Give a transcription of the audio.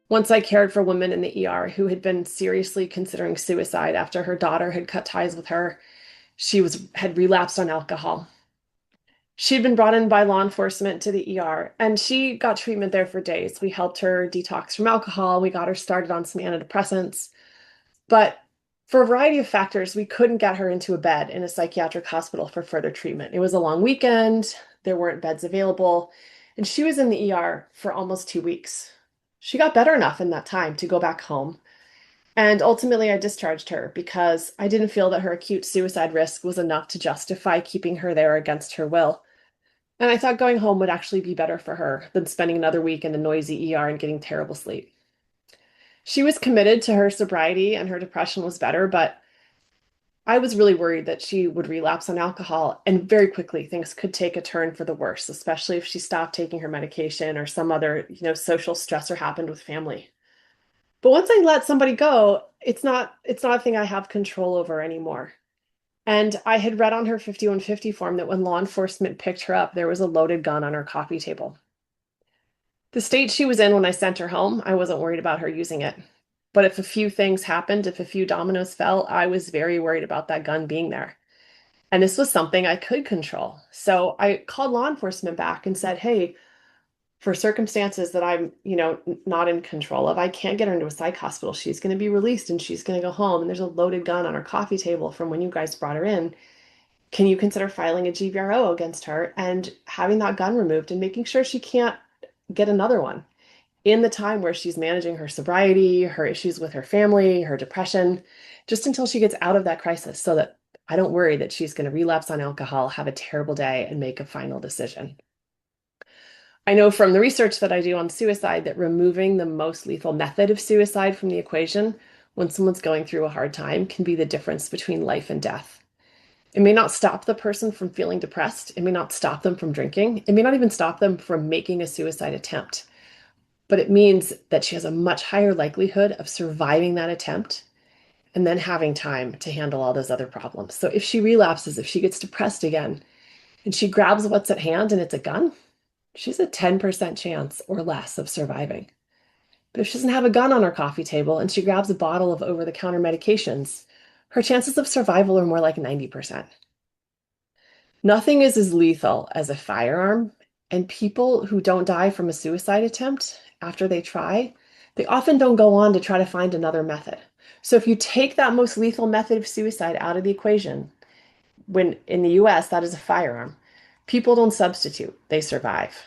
Once I cared for a woman in the ER who had been seriously considering suicide after her daughter had cut ties with her. She had relapsed on alcohol. She'd been brought in by law enforcement to the ER, and she got treatment there for days. We helped her detox from alcohol. We got her started on some antidepressants. But for a variety of factors, we couldn't get her into a bed in a psychiatric hospital for further treatment. It was a long weekend, there weren't beds available, and she was in the ER for almost 2 weeks. She got better enough in that time to go back home. And ultimately, I discharged her because I didn't feel that her acute suicide risk was enough to justify keeping her there against her will. And I thought going home would actually be better for her than spending another week in a noisy ER and getting terrible sleep. She was committed to her sobriety and her depression was better, but I was really worried that she would relapse on alcohol and very quickly things could take a turn for the worse, especially if she stopped taking her medication or some other, social stressor happened with family. But once I let somebody go, it's not a thing I have control over anymore. And I had read on her 5150 form that when law enforcement picked her up, there was a loaded gun on her coffee table. The state she was in when I sent her home, I wasn't worried about her using it. But if a few things happened, if a few dominoes fell, I was very worried about that gun being there. And this was something I could control. So I called law enforcement back and said, hey, for circumstances that I'm, not in control of, I can't get her into a psych hospital. She's going to be released and she's going to go home. And there's a loaded gun on her coffee table from when you guys brought her in. Can you consider filing a GVRO against her and having that gun removed and making sure she can't get another one in the time where she's managing her sobriety, her issues with her family, her depression, just until she gets out of that crisis so that I don't worry that she's going to relapse on alcohol, have a terrible day, and make a final decision. I know from the research that I do on suicide that removing the most lethal method of suicide from the equation when someone's going through a hard time can be the difference between life and death. It may not stop the person from feeling depressed. It may not stop them from drinking. It may not even stop them from making a suicide attempt. But it means that she has a much higher likelihood of surviving that attempt and then having time to handle all those other problems. So if she relapses, if she gets depressed again, and she grabs what's at hand and it's a gun, she's a 10% chance or less of surviving. But if she doesn't have a gun on her coffee table and she grabs a bottle of over-the-counter medications, her chances of survival are more like 90%. Nothing is as lethal as a firearm, and people who don't die from a suicide attempt after they try, they often don't go on to try to find another method. So if you take that most lethal method of suicide out of the equation, when in the US that is a firearm, people don't substitute, they survive.